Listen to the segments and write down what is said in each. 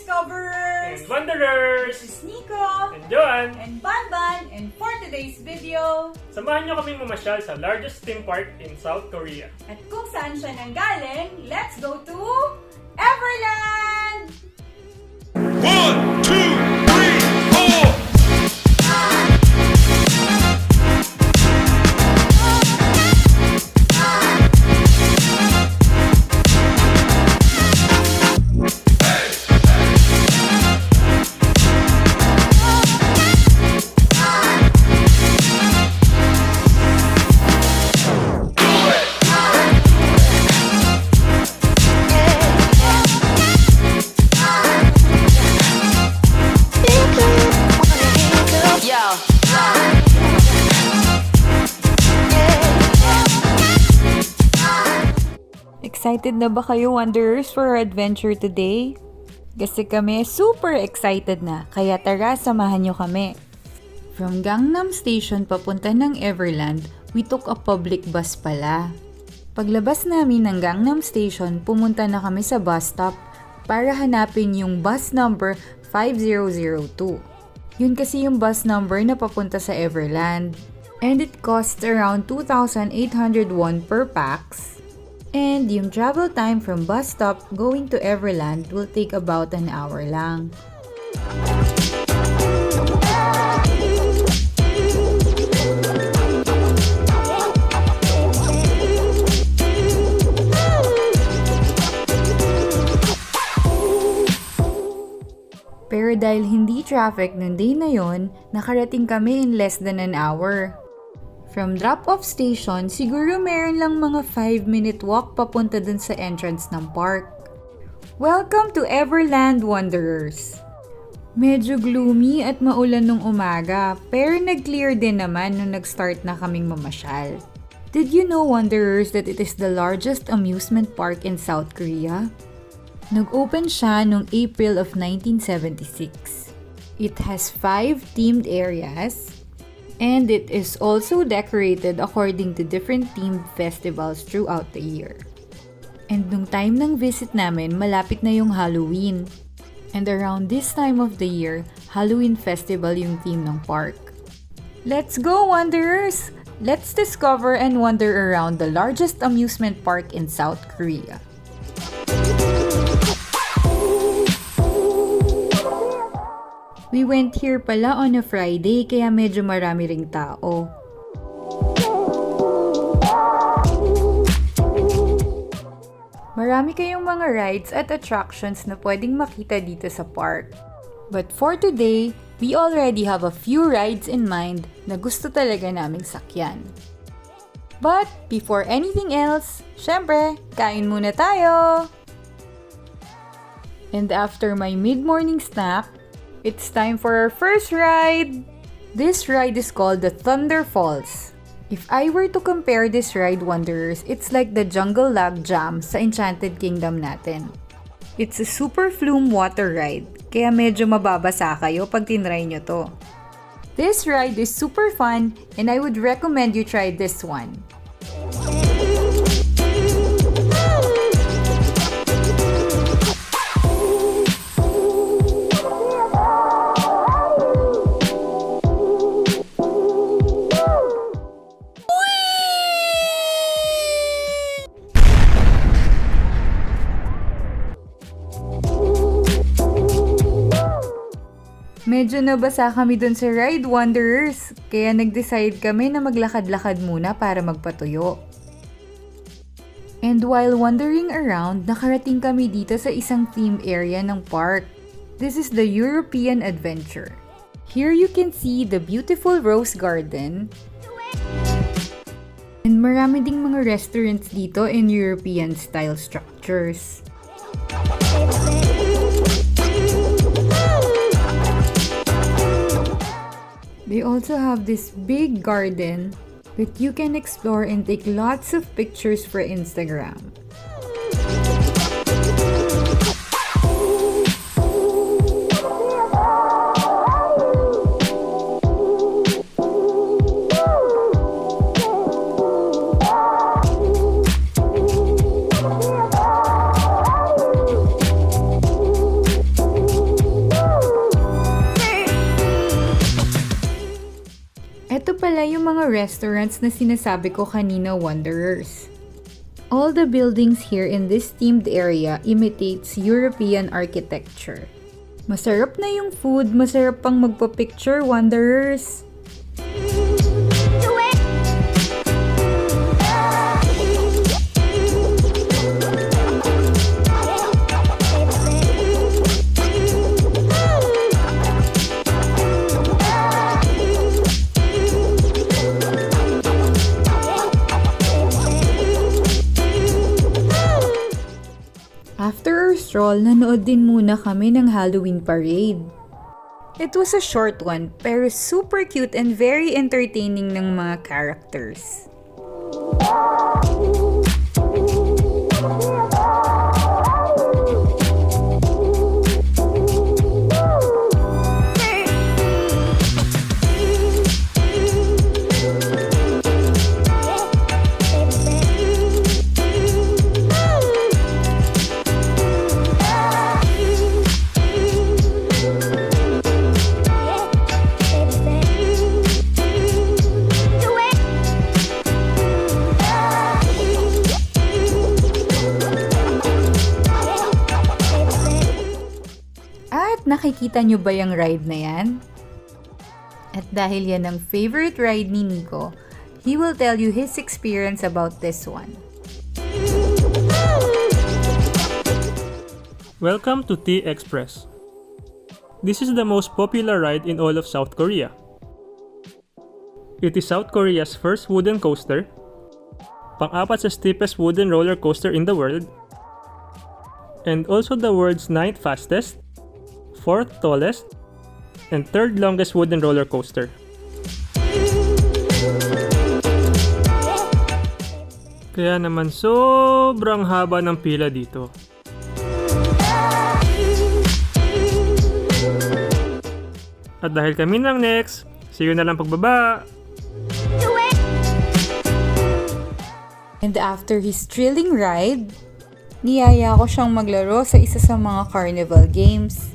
Discoverers! And Wanderers! This is Nico And Joan! and Banban, and for today's video, Samahan nyo kaming mamasyal sa largest theme park in South Korea. at kung saan siya nanggaling, let's go to Everland! 1, 2, 3, 4. Excited na ba kayo, Wanderers, for our adventure today? Kasi kami super excited na, kaya tara, samahan nyo kami. From Gangnam Station papunta ng Everland, we took a public bus pala. Paglabas namin ng Gangnam Station, pumunta na kami sa bus stop para hanapin yung bus number 5002. Yun kasi yung bus number na papunta sa Everland. And it costs around 2,801 per pax. And yung travel time from bus stop going to Everland will take about an hour lang. Pero dahil hindi traffic nung day na yon, nakarating kami in less than an hour. From drop-off station, siguro meron lang mga 5-minute walk papunta dun sa entrance ng park. Welcome to Everland, Wanderers! Medyo gloomy at maulan nung umaga, pero nag-clear din naman nung nag-start na kaming mamasyal. Did you know, Wanderers, that it is the largest amusement park in South Korea? Nag-open siya noong April of 1976. It has 5 themed areas, and it is also decorated according to different themed festivals throughout the year. And nung time ng visit namin, malapit na yung Halloween. And around this time of the year, Halloween festival yung theme ng park. Let's go, Wanderers! Let's discover and wander around the largest amusement park in South Korea. We went here pala on a Friday, kaya medyo marami ring tao. Marami kayong mga rides at attractions na pwedeng makita dito sa park. But for today, we already have a few rides in mind na gusto talaga naming sakyan. But before anything else, syempre, kain muna tayo! And after my mid-morning snack, it's time for our first ride! This ride is called the Thunder Falls. If I were to compare this ride, Wanderers, it's like the Jungle Log Jam sa Enchanted Kingdom natin. It's a super flume water ride, kaya medyo mababasa kayo pag tinry nyo to. This ride is super fun and I would recommend you try this one. Medyo nabasa kami dun sa ride, Wanderers, kaya nag-decide kami na maglakad-lakad muna para magpatuyo. And while wandering around, nakarating kami dito sa isang theme area ng park. This is the European Adventure. Here you can see the beautiful rose garden. And marami ding mga restaurants dito in European style structures. They also have this big garden that you can explore and take lots of pictures for Instagram. pala yung mga restaurants na sinasabi ko kanina, Wanderers. All the buildings here in this themed area imitates European architecture. Masarap na yung food, masarap pang magpa-picture, Wanderers. After our stroll, nanood din muna kami ng Halloween parade. It was a short one, pero super cute and very entertaining ng mga characters. Nakikita nyo ba yung ride na yan? At dahil yan ang favorite ride ni Nico, he will tell you his experience about this one. Welcome to T-Express. This is the most popular ride in all of South Korea. It is South Korea's first wooden coaster, pang-apat sa steepest wooden roller coaster in the world, and also the world's 9th fastest, 4th tallest, and 3rd longest wooden roller coaster. Kaya naman sobrang haba ng pila dito. At dahil kami lang next, see you na lang pagbaba! And after his thrilling ride, niyaya ko siyang maglaro sa isa sa mga Carnival games.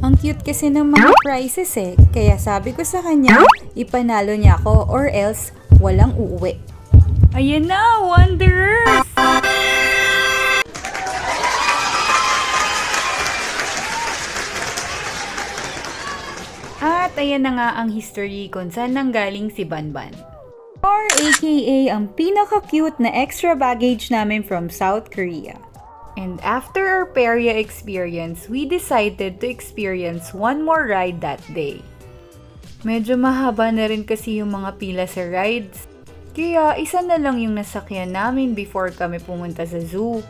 Ang cute kasi ng mga prizes eh, kaya sabi ko sa kanya, ipanalo niya ako or else walang uuwi. Ayan na, Wanderers! At ayan na nga ang history kung saan nanggaling si Banban. Or aka ang pinaka-cute na extra baggage namin from South Korea. And after our Peria experience, we decided to experience one more ride that day. Medyo mahaba na rin kasi yung mga pila sa rides. Kaya isa na lang yung nasakyan namin before kami pumunta sa zoo.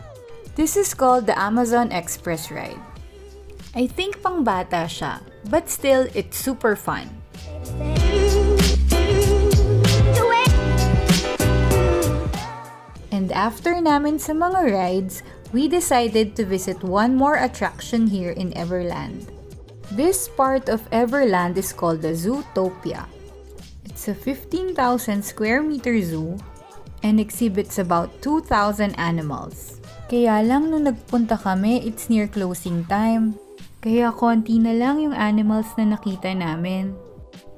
This is called the Amazon Express ride. I think pang bata siya, but still it's super fun. And after namin sa mga rides, we decided to visit one more attraction here in Everland. This part of Everland is called the Zootopia. It's a 15,000 square meter zoo and exhibits about 2,000 animals. Kaya lang nung nagpunta kami, it's near closing time. Kaya konti na lang yung animals na nakita namin.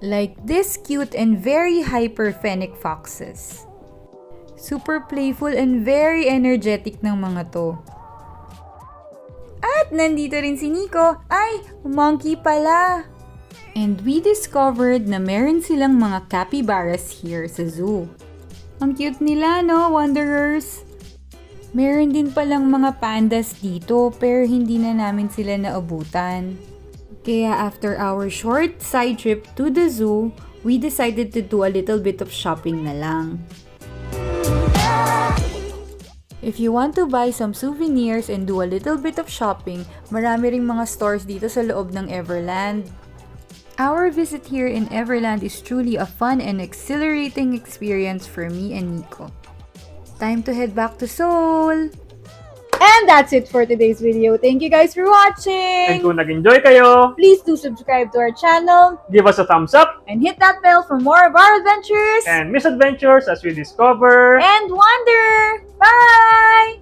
Like this cute and very hyper fennec foxes. Super playful and very energetic ng mga to. At nandito rin si Nico. Ay, monkey pala! And we discovered na meron silang mga capybaras here sa zoo. Ang cute nila, no, Wanderers? Meron din palang mga pandas dito pero hindi na namin sila naabutan. Kaya after our short side trip to the zoo, we decided to do a little bit of shopping na lang. If you want to buy some souvenirs and do a little bit of shopping, marami ring mga stores dito sa loob ng Everland. Our visit here in Everland is truly a fun and exhilarating experience for me and Nico. Time to head back to Seoul! And that's it for today's video. Thank you guys for And watching! kung nag-enjoy kayo, Please do subscribe to our channel give us a thumbs up and hit that bell for more of our adventures and misadventures as we discover and wonder! Bye!